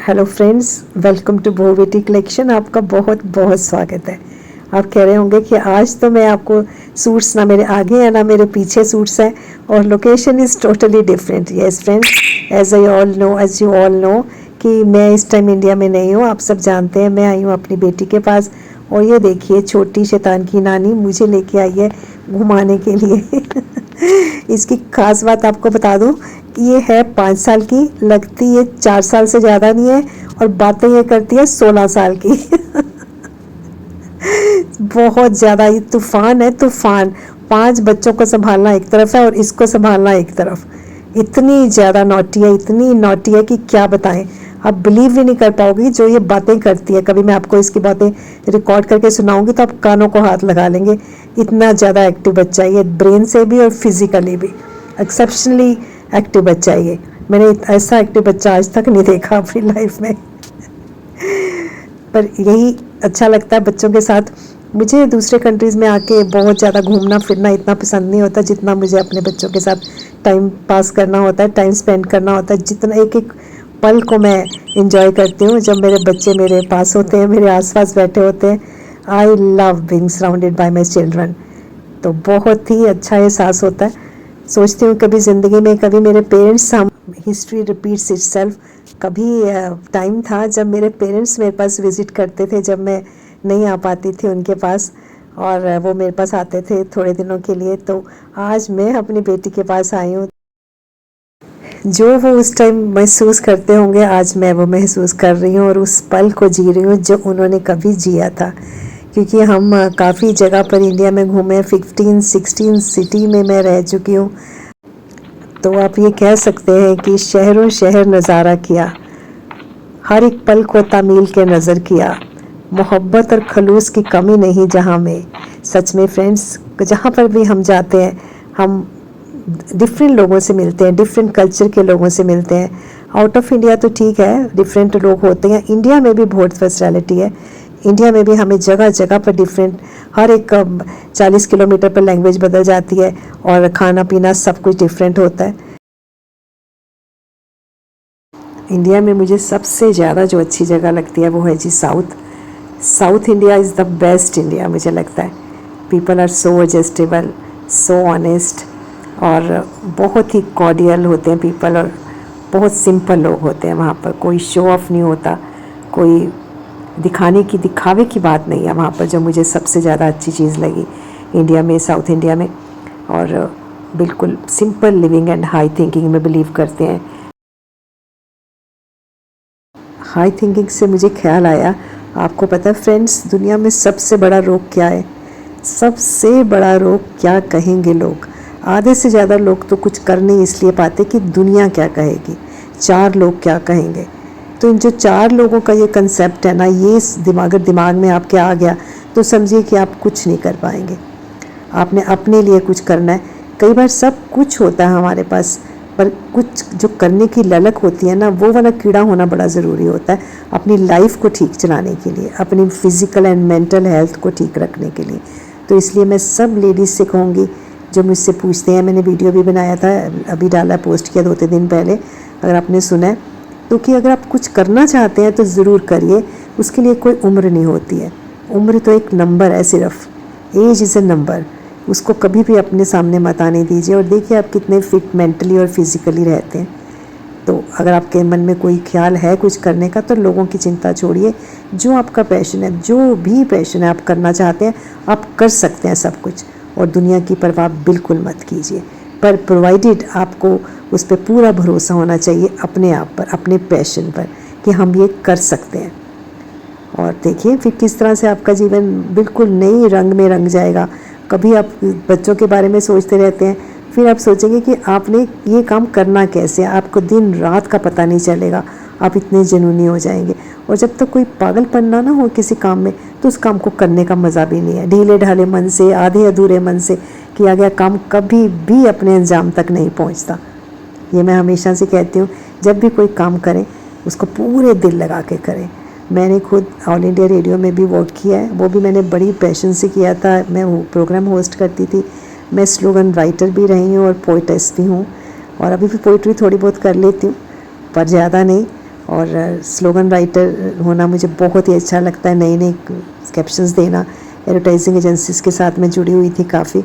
Hello friends, welcome to बो बेटी collection. आपका बहुत बहुत स्वागत है। आप कह रहे होंगे कि आज तो मैं आपको सूट्स ना मेरे आगे है ना मेरे पीछे सूट्स हैं और location is totally different. Yes friends, as you all know कि मैं इस टाइम इंडिया में नहीं हूँ। आप सब जानते हैं मैं आई हूँ अपनी बेटी के पास। और ये देखिए छोटी शैतान की नानी मुझे लेके आई है घुमाने के लिए। इसकी खास बात आपको बता दूं कि ये है 5 साल की, लगती ये 4 साल से ज़्यादा नहीं है और बातें ये करती है 16 साल की। बहुत ज़्यादा ये तूफान है, तूफान। 5 बच्चों को संभालना एक तरफ है और इसको संभालना एक तरफ। इतनी ज़्यादा नॉटी है, इतनी नॉटी है कि क्या बताएं। आप बिलीव भी नहीं कर पाओगे जो ये बातें करती है। कभी मैं आपको इसकी बातें रिकॉर्ड करके सुनाऊंगी तो आप कानों को हाथ लगा लेंगे। इतना ज़्यादा एक्टिव बच्चा है ये, ब्रेन से भी और फिजिकली भी एक्सेप्शनली एक्टिव बच्चा है ये। मैंने ऐसा एक्टिव बच्चा आज तक नहीं देखा अपनी लाइफ में। पर यही अच्छा लगता है बच्चों के साथ। मुझे दूसरे कंट्रीज़ में आके बहुत ज़्यादा घूमना फिरना इतना पसंद नहीं होता जितना मुझे अपने बच्चों के साथ टाइम पास करना होता है, टाइम स्पेंड करना होता है। जितना एक एक पल को मैं इंजॉय करती हूँ जब मेरे बच्चे मेरे पास होते हैं, मेरे आसपास बैठे होते हैं। I love being surrounded by my children. तो बहुत ही अच्छा एहसास होता है। सोचती हूँ कभी ज़िंदगी में कभी मेरे पेरेंट्स, हम हिस्ट्री रिपीट्स इटसेल्फ। कभी टाइम था जब मेरे पेरेंट्स मेरे पास विज़िट करते थे, जब मैं नहीं आ पाती थी उनके पास और वो मेरे पास आते थे थोड़े दिनों के लिए। तो आज मैं अपनी बेटी के पास आई हूँ। जो वो उस टाइम महसूस करते होंगे आज मैं वो महसूस कर रही हूँ और उस पल को जी रही हूँ जो उन्होंने कभी जिया था। क्योंकि हम काफ़ी जगह पर इंडिया में घूमे, 15-16 सिटी में मैं रह चुकी हूँ। तो आप ये कह सकते हैं कि शहरों शहर नज़ारा किया, हर एक पल को तामील के नज़र किया। मोहब्बत और खलूस की कमी नहीं जहाँ में। सच में फ्रेंड्स, जहाँ पर भी हम जाते हैं हम डिफरेंट लोगों से मिलते हैं, डिफरेंट कल्चर के लोगों से मिलते हैं। आउट ऑफ इंडिया तो ठीक है, डिफरेंट लोग होते हैं। इंडिया में भी बहुत फैसिलिटी है। इंडिया में भी हमें जगह जगह पर डिफरेंट, हर एक 40 किलोमीटर पर लैंग्वेज बदल जाती है और खाना पीना सब कुछ डिफरेंट होता है। इंडिया में मुझे सबसे ज़्यादा जो अच्छी जगह लगती है वो है जी south. South India is the best India मुझे लगता है। People are so adjustable, so honest और बहुत ही कॉर्डियल होते हैं पीपल और बहुत सिंपल लोग होते हैं वहाँ पर। कोई शो ऑफ नहीं होता, कोई दिखावे की बात नहीं है वहाँ पर, जो मुझे सबसे ज़्यादा अच्छी चीज़ लगी इंडिया में, साउथ इंडिया में। और बिल्कुल simple living and high thinking में बिलीव करते हैं। हाई थिंकिंग से मुझे ख्याल आया, आपको पता है फ्रेंड्स दुनिया में सबसे बड़ा रोग क्या है? सबसे बड़ा रोग क्या कहेंगे लोग? आधे से ज़्यादा लोग तो कुछ कर नहीं इसलिए पाते कि दुनिया क्या कहेगी, 4 लोग क्या कहेंगे। तो इन जो 4 लोगों का ये कंसेप्ट है ना, ये दिमाग में आपके आ गया तो समझिए कि आप कुछ नहीं कर पाएंगे। आपने अपने लिए कुछ करना है। कई बार सब कुछ होता है हमारे पास, पर कुछ जो करने की ललक होती है ना, वो वाला कीड़ा होना बड़ा ज़रूरी होता है अपनी लाइफ को ठीक चलाने के लिए, अपनी फ़िज़िकल एंड मेंटल हेल्थ को ठीक रखने के लिए। तो इसलिए मैं सब लेडीज़ से कहूँगी जो मुझसे पूछते हैं, मैंने वीडियो भी बनाया था, अभी डाला, पोस्ट किया 2-3 दिन पहले, अगर आपने सुना है तो, कि अगर आप कुछ करना चाहते हैं तो ज़रूर करिए। उसके लिए कोई उम्र नहीं होती है। उम्र तो एक नंबर है सिर्फ, एज इज़ ए नंबर। उसको कभी भी अपने सामने मत आने दीजिए और देखिए आप कितने फिट मेंटली और फिज़िकली रहते हैं। तो अगर आपके मन में कोई ख्याल है कुछ करने का तो लोगों की चिंता छोड़िए। जो आपका पैशन है, जो भी पैशन है आप करना चाहते हैं, आप कर सकते हैं सब कुछ। और दुनिया की परवाह बिल्कुल मत कीजिए, पर प्रोवाइडेड आपको उस पर पूरा भरोसा होना चाहिए अपने आप पर, अपने पैशन पर, कि हम ये कर सकते हैं। और देखिए फिर किस तरह से आपका जीवन बिल्कुल नई रंग में रंग जाएगा। कभी आप बच्चों के बारे में सोचते रहते हैं, फिर आप सोचेंगे कि आपने ये काम करना कैसे, आपको दिन रात का पता नहीं चलेगा, आप इतने जुनूनी हो जाएंगे। और जब तक कोई पागलपन ना हो किसी काम में तो उस काम को करने का मज़ा भी नहीं है। ढीले ढाले मन से, आधे अधूरे मन से किया गया काम कभी भी अपने अंजाम तक नहीं पहुंचता। ये मैं हमेशा से कहती हूँ, जब भी कोई काम करें उसको पूरे दिल लगा के करें। मैंने खुद ऑल इंडिया रेडियो में भी वर्क किया है, वो भी मैंने बड़ी पैशन से किया था। मैं प्रोग्राम होस्ट करती थी, मैं स्लोगन राइटर भी रही हूँ और पोइटेस भी हूँ, और अभी भी पोइट्री थोड़ी बहुत कर लेती हूँ पर ज़्यादा नहीं। और स्लोगन राइटर होना मुझे बहुत ही अच्छा लगता है, नई नई कैप्शंस देना। एडवर्टाइजिंग एजेंसीज़ के साथ मैं जुड़ी हुई थी काफ़ी।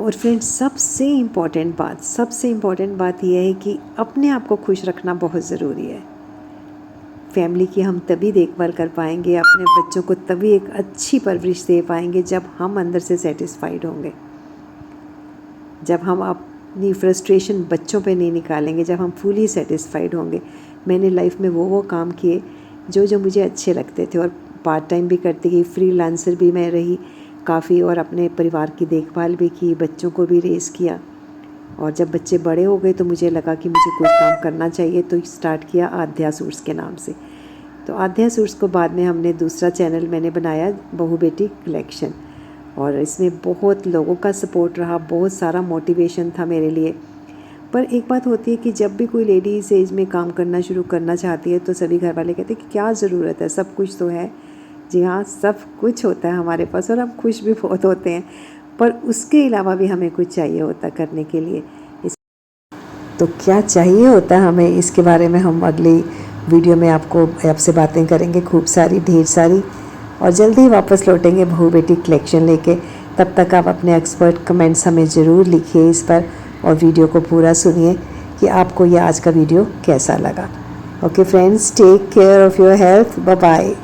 और फ्रेंड्स, सबसे इम्पॉर्टेंट बात यह है कि अपने आप को खुश रखना बहुत ज़रूरी है। फैमिली की हम तभी देखभाल कर पाएंगे, अपने बच्चों को तभी एक अच्छी परवरिश दे पाएंगे जब हम अंदर से सेटिस्फाइड होंगे, जब हम अपनी फ्रस्ट्रेशन बच्चों पे नहीं निकालेंगे, जब हम फुली सेटिस्फाइड होंगे। मैंने लाइफ में वो काम किए जो मुझे अच्छे लगते थे और पार्ट टाइम भी करती गई, फ्रीलांसर भी मैं रही काफ़ी, और अपने परिवार की देखभाल भी की, बच्चों को भी रेस किया। और जब बच्चे बड़े हो गए तो मुझे लगा कि मुझे कुछ काम करना चाहिए, तो स्टार्ट किया आध्या सूट्स के नाम से। तो आध्या सूट्स को बाद में हमने दूसरा चैनल मैंने बनाया, बहू बेटी कलेक्शन, और इसमें बहुत लोगों का सपोर्ट रहा, बहुत सारा मोटिवेशन था मेरे लिए। पर एक बात होती है कि जब भी कोई लेडी इस एज में काम करना शुरू करना चाहती है तो सभी घर वाले कहते हैं कि क्या ज़रूरत है, सब कुछ तो है। जी हाँ, सब कुछ होता है हमारे पास और हम खुश भी बहुत होते हैं, पर उसके अलावा भी हमें कुछ चाहिए होता करने के लिए। तो क्या चाहिए होता है हमें, इसके बारे में हम अगली वीडियो में आपसे बातें करेंगे, खूब सारी, ढेर सारी। और जल्दी ही वापस लौटेंगे बहू बेटी कलेक्शन लेके। तब तक आप अपने एक्सपर्ट कमेंट्स हमें ज़रूर लिखिए इस पर, और वीडियो को पूरा सुनिए कि आपको यह आज का वीडियो कैसा लगा। Okay friends, take care of your health, bye bye.